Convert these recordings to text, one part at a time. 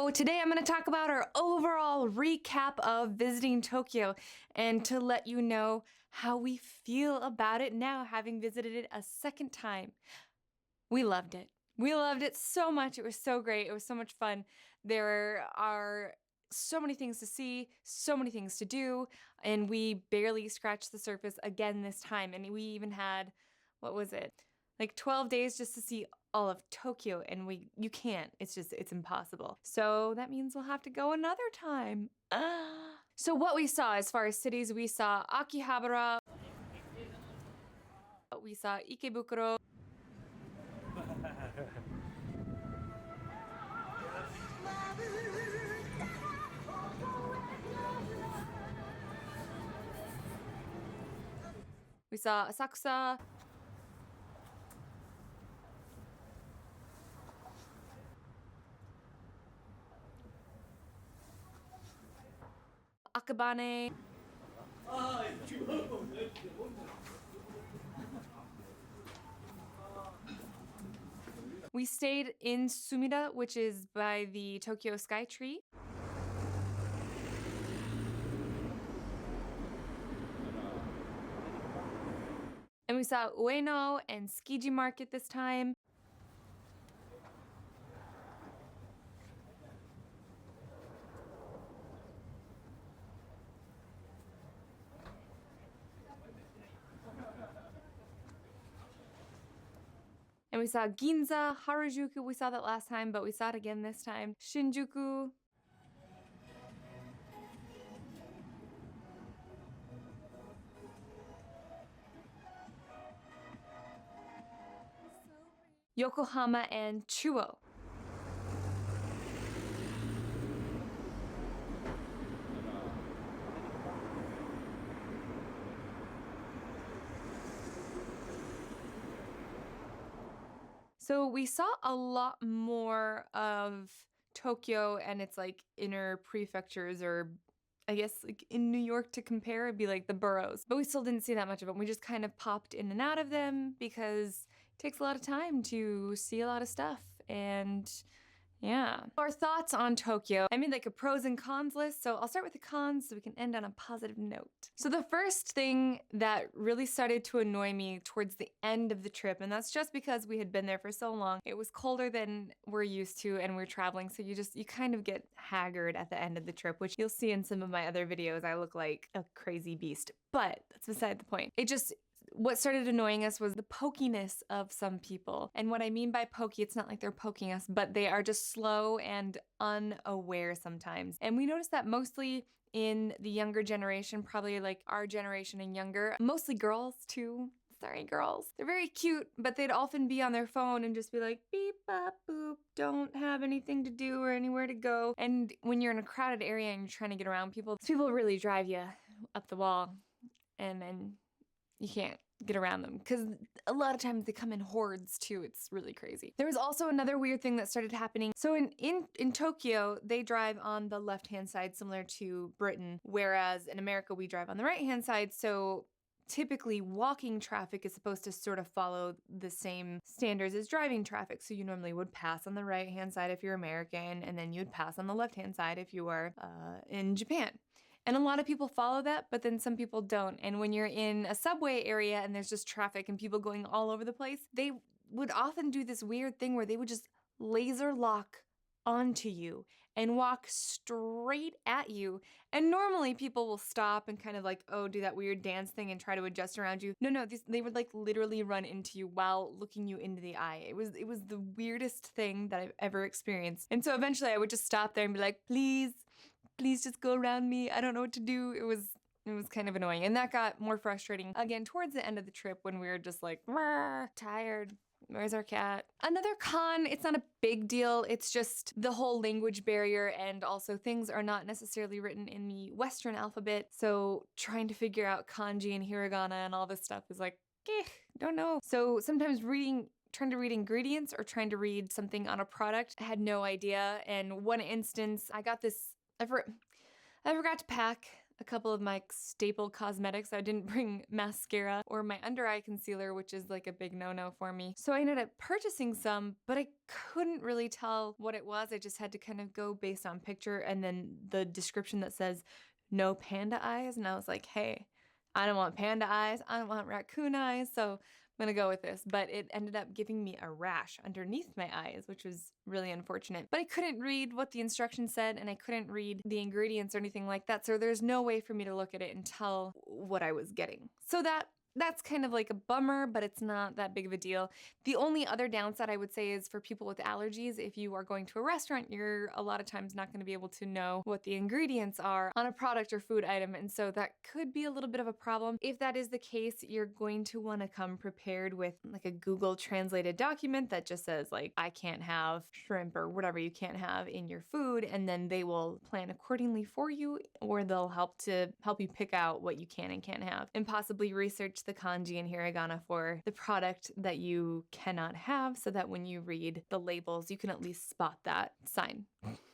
So today I'm going to talk about our overall recap of visiting Tokyo and to let you know how we feel about it now, having visited it a second time. We loved it. We loved it so much. It was so great. It was so much fun. There are so many things to see, so many things to do, and we barely scratched the surface again this time. And we even had, what was it? Like 12 days just to see all of Tokyo, and you can't. It's impossible. So that means we'll have to go another time. So what we saw as far as cities, we saw Akihabara, we saw Ikebukuro, we saw Asakusa, Akabane, we stayed in Sumida, which is by the Tokyo Sky Tree. And we saw Ueno and Tsukiji Market this time. And we saw Ginza, Harajuku, we saw that last time, but we saw it again this time. Shinjuku. Yokohama and Chuo. So we saw a lot more of Tokyo and its like inner prefectures, or I guess like in New York to compare, it'd be like the boroughs. But we still didn't see that much of them. We just kind of popped in and out of them because it takes a lot of time to see a lot of stuff. And yeah. Our thoughts on Tokyo. I made like a pros and cons list, so I'll start with the cons so we can end on a positive note. So the first thing that really started to annoy me towards the end of the trip, and that's just because we had been there for so long, it was colder than we're used to and we're traveling, so you kind of get haggard at the end of the trip, which you'll see in some of my other videos. I look like a crazy beast, but that's beside the point. What started annoying us was the pokiness of some people. And what I mean by pokey, it's not like they're poking us, but they are just slow and unaware sometimes. And we noticed that mostly in the younger generation, probably like our generation and younger, mostly girls too. Sorry, girls. They're very cute, but they'd often be on their phone and just be like, beep, bop, boop, don't have anything to do or anywhere to go. And when you're in a crowded area and you're trying to get around people really drive you up the wall, and then you can't get around them because a lot of times they come in hordes too. It's really crazy. There was also another weird thing that started happening. So in Tokyo, they drive on the left-hand side, similar to Britain, whereas in America, we drive on the right-hand side. So typically walking traffic is supposed to sort of follow the same standards as driving traffic. So you normally would pass on the right-hand side if you're American, and then you'd pass on the left-hand side if you are in Japan. And a lot of people follow that, but then some people don't. And when you're in a subway area and there's just traffic and people going all over the place, they would often do this weird thing where they would just laser lock onto you and walk straight at you. And normally people will stop and kind of like, oh, do that weird dance thing and try to adjust around you. No, they would like literally run into you while looking you into the eye. It was the weirdest thing that I've ever experienced. And so eventually I would just stop there and be like, please just go around me. I don't know what to do. It was kind of annoying. And that got more frustrating again towards the end of the trip when we were just like, tired. Where's our cat? Another con, it's not a big deal. It's just the whole language barrier, and also things are not necessarily written in the Western alphabet. So trying to figure out kanji and hiragana and all this stuff is like, don't know. So sometimes trying to read ingredients or trying to read something on a product, I had no idea. And one instance, I forgot to pack a couple of my staple cosmetics. I didn't bring mascara or my under eye concealer, which is like a big no-no for me. So I ended up purchasing some, but I couldn't really tell what it was. I just had to kind of go based on picture and then the description that says no panda eyes. And I was like, hey, I don't want panda eyes. I don't want raccoon eyes. So I'm gonna go with this, but it ended up giving me a rash underneath my eyes, which was really unfortunate. But I couldn't read what the instructions said and I couldn't read the ingredients or anything like that, so there's no way for me to look at it and tell what I was getting. So that's kind of like a bummer, but it's not that big of a deal. The only other downside I would say is for people with allergies, if you are going to a restaurant, you're a lot of times not going to be able to know what the ingredients are on a product or food item, and so that could be a little bit of a problem. If that is the case, you're going to want to come prepared with like a Google translated document that just says like, I can't have shrimp or whatever you can't have in your food, and then they will plan accordingly for you, or they'll help you pick out what you can and can't have, and possibly research the kanji and hiragana for the product that you cannot have, so that when you read the labels, you can at least spot that sign.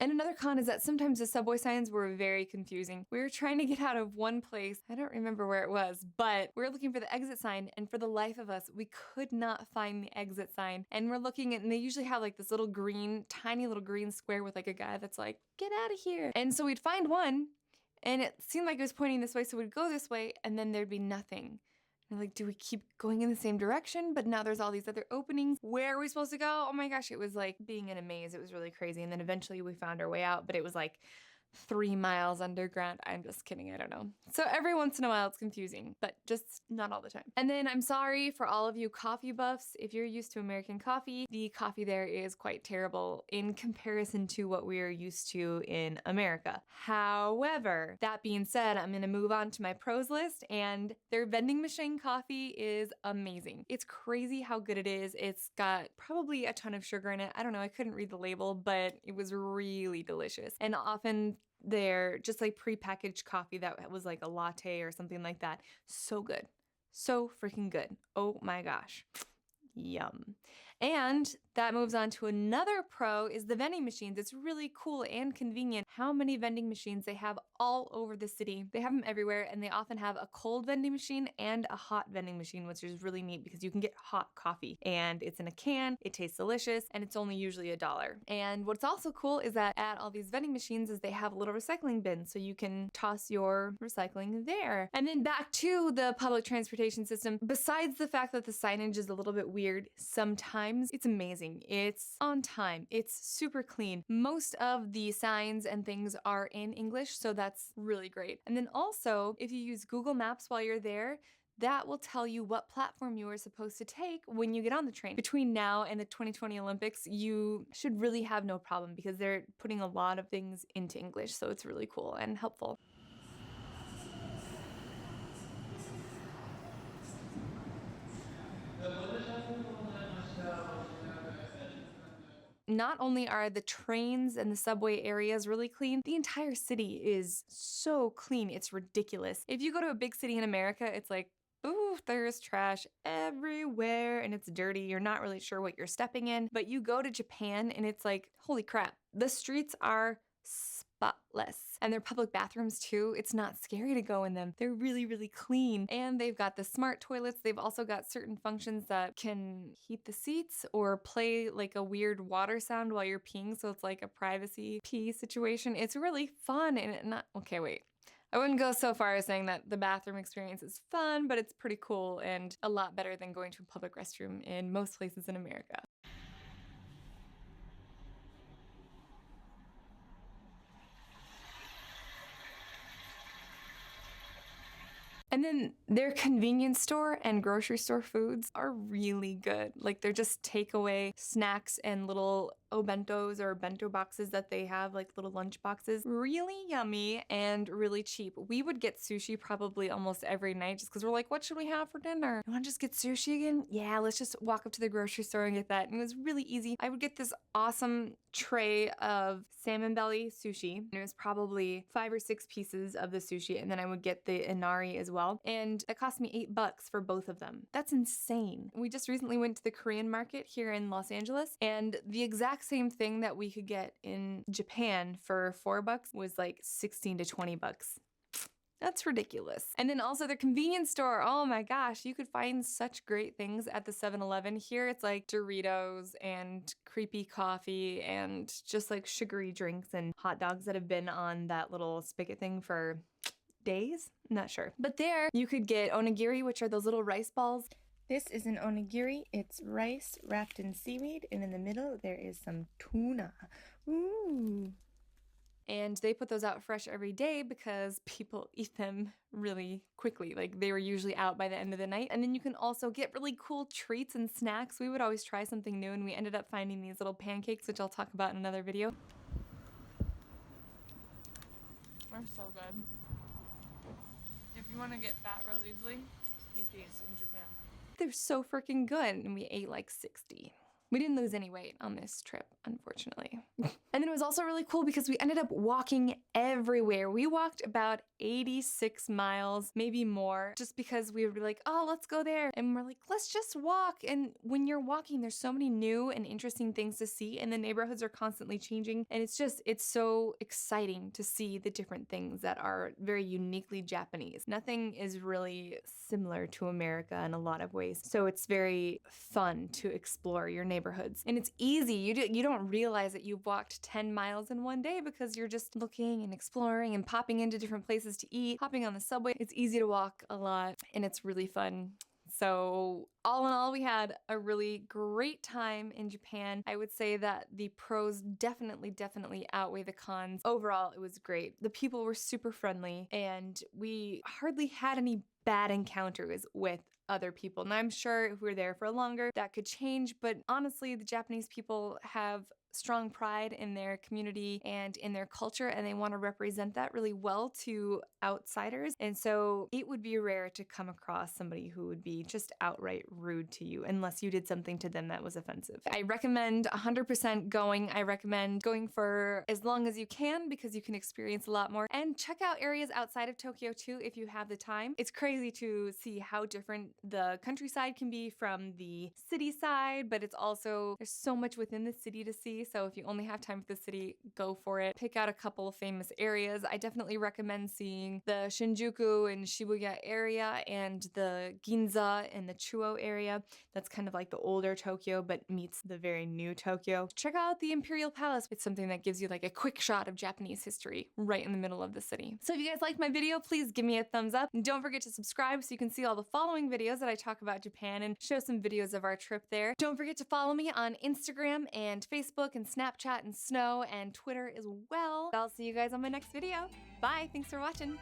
And another con is that sometimes the subway signs were very confusing. We were trying to get out of one place, I don't remember where it was, but we were looking for the exit sign, and for the life of us, we could not find the exit sign. And we're looking at, and they usually have like this little green, tiny little green square with like a guy that's like, get out of here. And so we'd find one, and it seemed like it was pointing this way, so we'd go this way, and then there'd be nothing. And like, do we keep going in the same direction? But now there's all these other openings. Where are we supposed to go? Oh my gosh, it was like being in a maze. It was really crazy. And then eventually we found our way out, but it was like 3 miles underground. I'm just kidding, I don't know. So every once in a while it's confusing, but just not all the time. And then I'm sorry for all of you coffee buffs. If you're used to American coffee, the coffee there is quite terrible in comparison to what we're used to in America. However, that being said, I'm gonna move on to my pros list, and their vending machine coffee is amazing. It's crazy how good it is. It's got probably a ton of sugar in it. I don't know, I couldn't read the label, but it was really delicious. And often they're just like prepackaged coffee that was like a latte or something like that. So good. So freaking good. Oh my gosh. Yum. And that moves on to another pro is the vending machines. It's really cool and convenient how many vending machines they have all over the city. They have them everywhere, and they often have a cold vending machine and a hot vending machine, which is really neat because you can get hot coffee and it's in a can, it tastes delicious, and it's only usually $1. And what's also cool is that at all these vending machines is they have little recycling bins, so you can toss your recycling there. And then back to the public transportation system, besides the fact that the signage is a little bit weird, sometimes it's amazing. It's on time. It's super clean. Most of the signs and things are in English, so that's really great. And then also, if you use Google Maps while you're there, that will tell you what platform you are supposed to take when you get on the train. Between now and the 2020 Olympics, you should really have no problem because they're putting a lot of things into English, so it's really cool and helpful. Not only are the trains and the subway areas really clean, the entire city is so clean, it's ridiculous. If you go to a big city in America, it's like, ooh, there's trash everywhere and it's dirty. You're not really sure what you're stepping in. But you go to Japan and it's like, holy crap, the streets are spotless. And their public bathrooms too, it's not scary to go in them. They're really, really clean. And they've got the smart toilets. They've also got certain functions that can heat the seats or play like a weird water sound while you're peeing. So it's like a privacy pee situation. It's really fun and okay, wait. I wouldn't go so far as saying that the bathroom experience is fun, but it's pretty cool and a lot better than going to a public restroom in most places in America. And then their convenience store and grocery store foods are really good. Like they're just takeaway snacks and little obentos or bento boxes that they have, like little lunch boxes. Really yummy and really cheap. We would get sushi probably almost every night just because we're like, what should we have for dinner? You want to just get sushi again? Yeah, let's just walk up to the grocery store and get that. And it was really easy. I would get this awesome tray of salmon belly sushi. And it was probably 5 or 6 pieces of the sushi. And then I would get the inari as well. And it cost me $8 for both of them. That's insane. We just recently went to the Korean market here in Los Angeles, and the exact same thing that we could get in Japan for $4 was like 16 to $20. That's ridiculous. And then also the convenience store. Oh my gosh, you could find such great things at the 7-Eleven. Here it's like Doritos and creepy coffee and just like sugary drinks and hot dogs that have been on that little spigot thing for days? Not sure. But there you could get onigiri, which are those little rice balls. This is an onigiri. It's rice wrapped in seaweed, and in the middle there is some tuna. Ooh. And they put those out fresh every day because people eat them really quickly. Like they were usually out by the end of the night. And then you can also get really cool treats and snacks. We would always try something new, and we ended up finding these little pancakes, which I'll talk about in another video. They're so good. If you want to get fat real easily, eat these in Japan. They're so freaking good, and we ate like 60. We didn't lose any weight on this trip, unfortunately. And then it was also really cool because we ended up walking everywhere. We walked about 86 miles, maybe more, just because we would be like, oh, let's go there. And we're like, let's just walk. And when you're walking, there's so many new and interesting things to see, and the neighborhoods are constantly changing. And it's so exciting to see the different things that are very uniquely Japanese. Nothing is really similar to America in a lot of ways. So it's very fun to explore your neighborhoods. And it's easy. You don't realize that you've walked 10 miles in one day because you're just looking and exploring and popping into different places to eat, hopping on the subway. It's easy to walk a lot, and it's really fun. So all in all, we had a really great time in Japan. I would say that the pros definitely outweigh the cons. Overall, it was great. The people were super friendly, and we hardly had any bad encounters with other people. And I'm sure if we were there for longer, that could change. But honestly, the Japanese people have strong pride in their community and in their culture, and they want to represent that really well to outsiders. And so it would be rare to come across somebody who would be just outright rude to you unless you did something to them that was offensive. I recommend 100% going. I recommend going for as long as you can because you can experience a lot more. And check out areas outside of Tokyo too if you have the time. It's crazy to see how different the countryside can be from the city side, but it's also, there's so much within the city to see. So if you only have time for the city, go for it. Pick out a couple of famous areas. I definitely recommend seeing the Shinjuku and Shibuya area and the Ginza and the Chuo area. That's kind of like the older Tokyo, but meets the very new Tokyo. Check out the Imperial Palace. It's something that gives you like a quick shot of Japanese history right in the middle of the city. So if you guys liked my video, please give me a thumbs up. And don't forget to subscribe so you can see all the following videos that I talk about Japan and show some videos of our trip there. Don't forget to follow me on Instagram and Facebook and Snapchat and Snow and Twitter as well. I'll see you guys on my next video. Bye, thanks for watching.